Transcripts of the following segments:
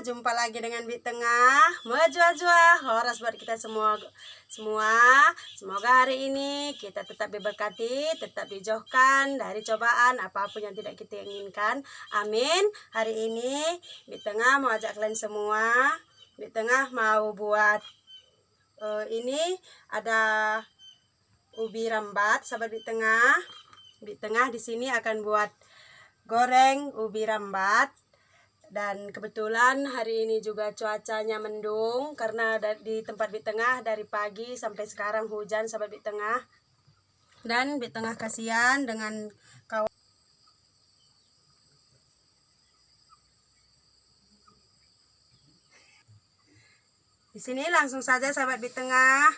jumpa lagi dengan Bik Tengah. Mejua-jua horas buat kita semua. Semoga hari ini kita tetap diberkati, tetap dijauhkan dari cobaan apapun yang tidak kita inginkan. Amin. Hari ini Bik Tengah mau ajak kalian semua. Bik Tengah mau buat ini ada ubi rambat, sahabat Bik Tengah. Bik Tengah di sini akan buat goreng ubi rambat. Dan kebetulan hari ini juga cuacanya mendung karena di tempat Bik Tengah dari pagi sampai sekarang hujan, sahabat Bik Tengah. Dan Bik Tengah kasihan dengan kawan. Di sini langsung saja sahabat Bik Tengah.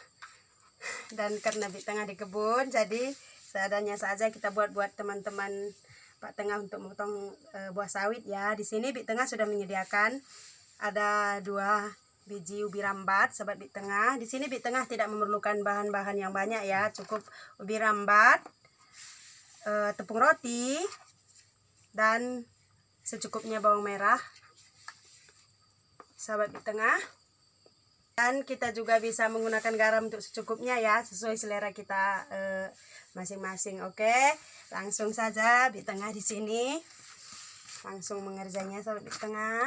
Dan karena Bik Tengah di kebun, jadi seadanya saja kita buat teman-teman Pak Tengah untuk memotong buah sawit ya. Di sini Bik Tengah sudah menyediakan ada 2 biji ubi rambat, sahabat Bik Tengah. Di sini Bik Tengah tidak memerlukan bahan-bahan yang banyak ya, cukup ubi rambat, tepung roti, dan secukupnya bawang merah, sahabat Bik Tengah. Dan kita juga bisa menggunakan garam untuk secukupnya ya, sesuai selera kita masing-masing. Oke, langsung saja Bik Tengah di sini langsung mengerjanya, sahabat Bik Tengah.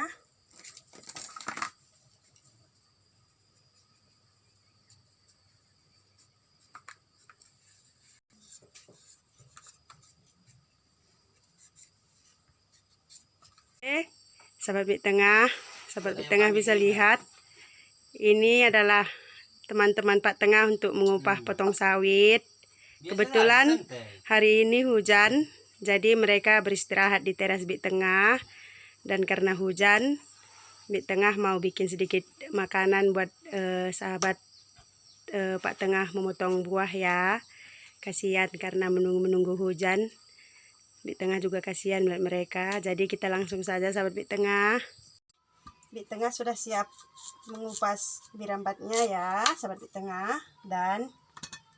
Oke, sahabat Bik Tengah bisa lihat ini adalah teman-teman Pak Tengah untuk mengupah potong sawit. Kebetulan hari ini hujan, jadi mereka beristirahat di teras Bik Tengah. Dan karena hujan, Bik Tengah mau bikin sedikit makanan buat sahabat Pak Tengah memotong buah ya. Kasihan karena menunggu hujan. Bik Tengah juga kasihan melihat mereka. Jadi kita langsung saja sahabat Bik Tengah. Bik Tengah sudah siap mengupas ubi rambatnya ya, sahabat Bik Tengah. Dan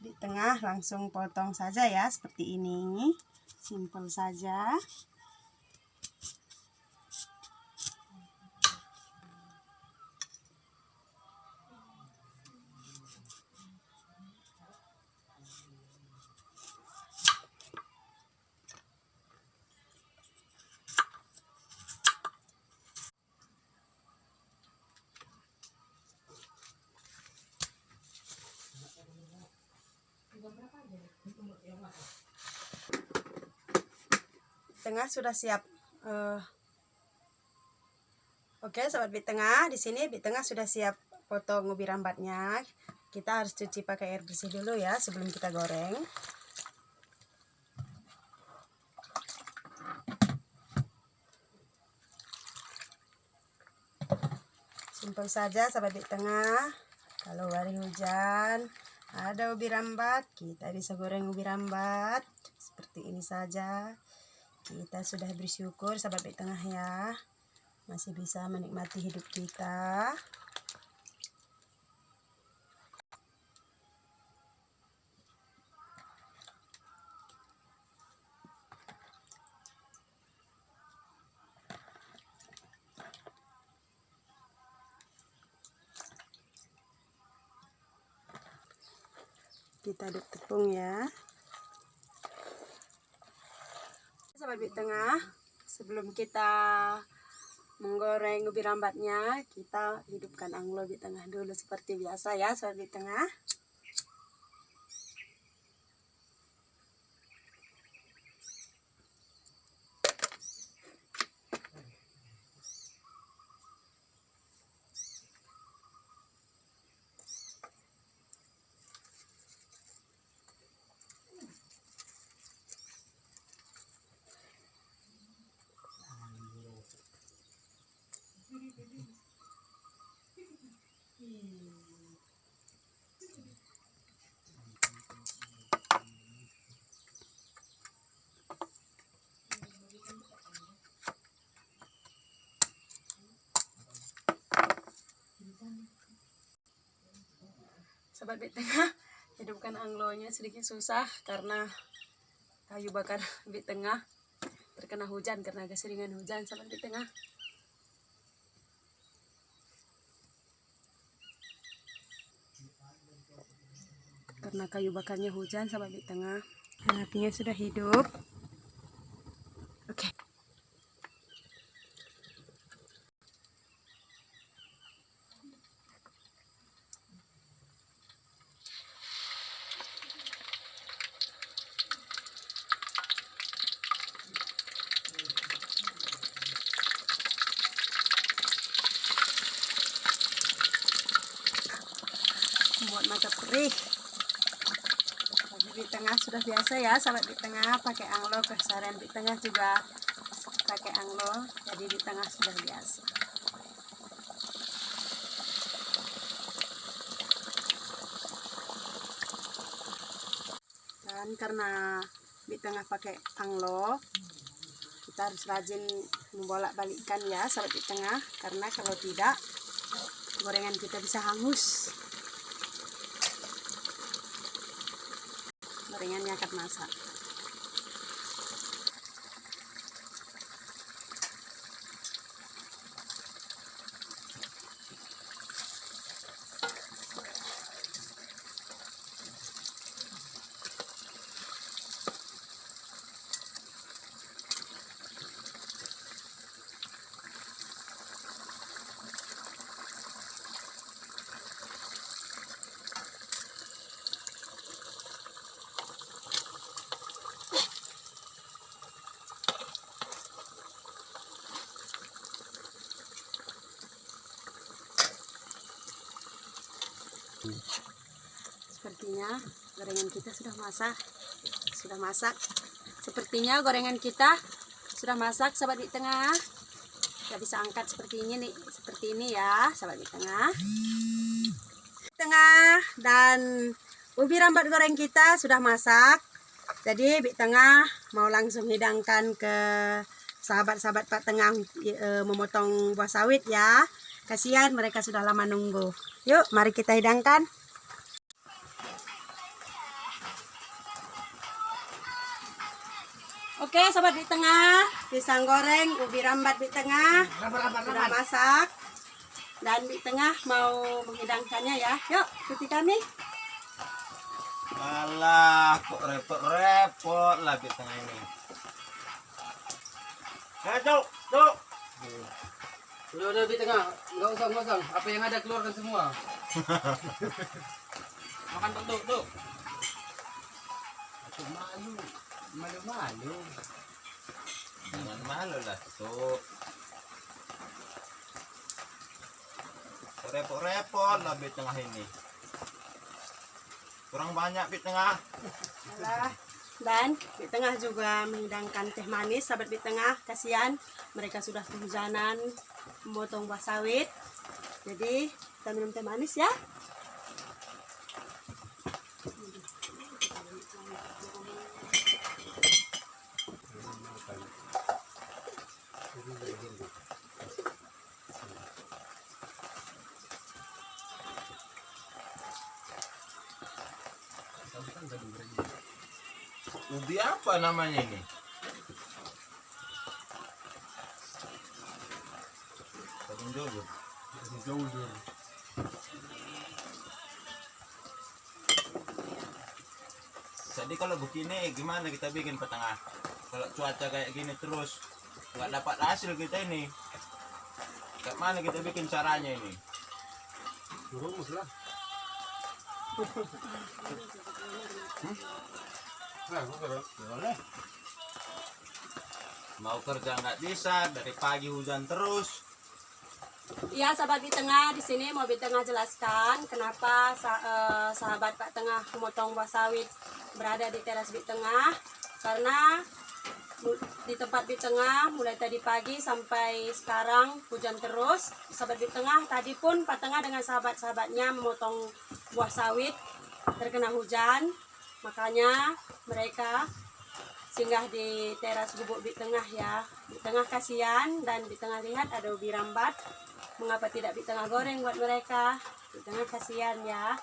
Bik Tengah langsung potong saja ya, seperti ini. Simpel saja. Tengah sudah siap. Oke, sahabat Bik Tengah, di sini Bik Tengah sudah siap potong ubi rambatnya. Kita harus cuci pakai air bersih dulu ya sebelum kita goreng. Simpel saja sahabat Bik Tengah. Kalau hari hujan ada ubi rambat, kita bisa goreng ubi rambat seperti ini saja. Kita sudah bersyukur sahabat Bik Tengah ya, masih bisa menikmati hidup kita. Kita aduk tepung ya, sahabat Bik Tengah. Sebelum kita menggoreng ubi rambatnya, kita hidupkan anglo Bik Tengah dulu seperti biasa ya, sahabat Bik Tengah. Sahabat Bik Tengah, hidupkan anglonya sedikit susah karena kayu bakar Bik Tengah terkena hujan karena keseringan hujan, sahabat Bik Tengah. karena kayu bakarnya hujan sahabat di tengah. Nah, apinya sudah hidup. Oke. Buat mata perih. Di tengah sudah biasa ya sahabat di tengah pakai anglo, keseharian di tengah juga pakai anglo, jadi di tengah sudah biasa. Dan karena di tengah pakai anglo, kita harus rajin membolak-balikkan ya sahabat di tengah, karena kalau tidak gorengan kita bisa hangus. Gorengannya akan masak. Sepertinya gorengan kita sudah masak. Sepertinya gorengan kita sudah masak sahabat di tengah. Kita bisa angkat seperti ini ya sahabat di tengah. Dan ubi rambat goreng kita sudah masak. Jadi di tengah mau langsung hidangkan ke sahabat-sahabat Pak Tengah memotong buah sawit ya. Kasihan mereka sudah lama nunggu. Yuk, mari kita hidangkan. Oke, sahabat di tengah, pisang goreng, ubi rambat di tengah sudah masak. Dan di tengah mau menghidangkannya ya. Yuk, ikuti kami. Alah, kok repot-repot lah di tengah ini. Cuk. Udah di tengah, nggak usah. Apa yang ada keluarkan semua. Makan tuh. Aku malu. Jangan malu lah, Cuk. Repot-repot lah di tengah ini. Kurang banyak di tengah. Dan di tengah juga menghidangkan teh manis sahabat di tengah. Kasihan mereka sudah kehujanan memotong buah sawit. Jadi kita minum teh manis ya. Ubi apa namanya ini? Tabung jujur. Jadi kalau begini gimana kita bikin petengah? Kalau cuaca kayak gini terus nggak dapat hasil kita ini. Kayak mana kita bikin caranya ini? Rumus lah. Boleh. Mau kerja nggak bisa, dari pagi hujan terus. Ya sahabat di tengah, di sini mau di tengah jelaskan kenapa sahabat Pak Tengah memotong buah sawit berada di teras di tengah. Karena di tempat di tengah mulai tadi pagi sampai sekarang hujan terus. Sahabat di tengah tadi pun Pak Tengah dengan sahabat-sahabatnya memotong buah sawit terkena hujan. Makanya mereka singgah di teras gubuk di tengah ya. Di tengah kasihan dan di tengah lihat ada ubi rambat. Mengapa tidak di tengah goreng buat mereka? Di tengah kasihan ya.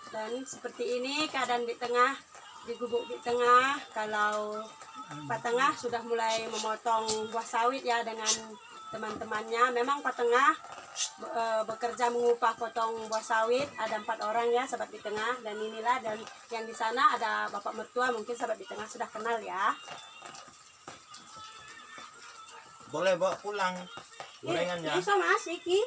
Dan seperti ini keadaan di tengah, di gubuk di tengah. Kalau Pak Tengah sudah mulai memotong buah sawit ya dengan teman-temannya. Memang Pak Tengah bekerja mengupah potong buah sawit. Ada 4 orang ya sahabat di tengah, dan inilah, dan yang di sana ada bapak mertua, mungkin sahabat di tengah sudah kenal ya. Boleh bawa pulang gorengannya. Bisa Mas Iki.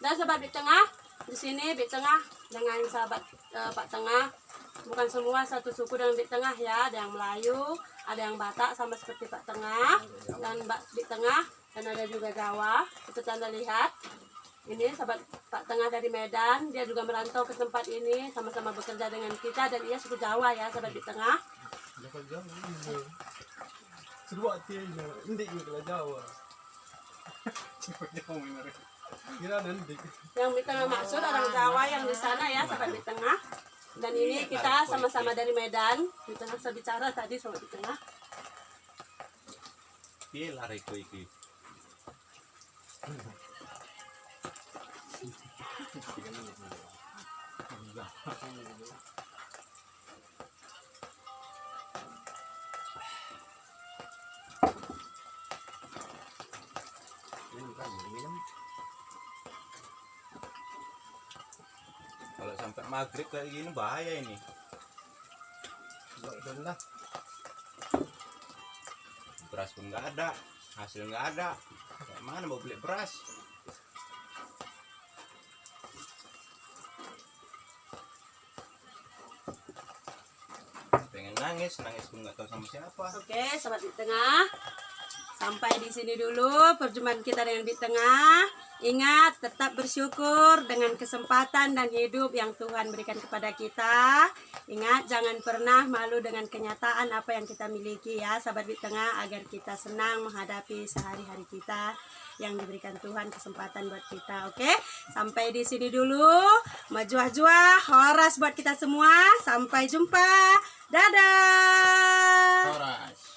Dan sahabat di tengah, di sini di tengah dengan sahabat Pak Tengah, bukan semua satu suku dengan di tengah ya, ada yang Melayu, ada yang Batak sama seperti Pak Tengah, dan di tengah, dan ada juga Jawa. Itu Anda lihat. Ini sahabat Pak Tengah dari Medan, dia juga merantau ke tempat ini, sama-sama bekerja dengan kita, dan ia suku Jawa ya sahabat di tengah. Seruak tiada, indik kalau Jawa. Kira nanti. Yang di tengah maksud orang Jawa yang di sana ya sahabat di tengah. Dan ini kita sama-sama dari Medan. Di tengah saya bicara tadi sama di tengah. Piye lariku iki? Kalau sampai maghrib kayak gini bahaya ini. Lah. Beras pun nggak ada, hasil nggak ada. Kayak mana mau beli beras? Pengen nangis pun nggak tahu sama siapa. Oke, sahabat di tengah. Sampai di sini dulu perjumpaan kita dengan di tengah. Ingat, tetap bersyukur dengan kesempatan dan hidup yang Tuhan berikan kepada kita. Ingat, jangan pernah malu dengan kenyataan apa yang kita miliki ya, sahabat di tengah, agar kita senang menghadapi sehari-hari kita yang diberikan Tuhan kesempatan buat kita. Oke, sampai di sini dulu. Majuah-juah, horas buat kita semua. Sampai jumpa. Dadah. Horas.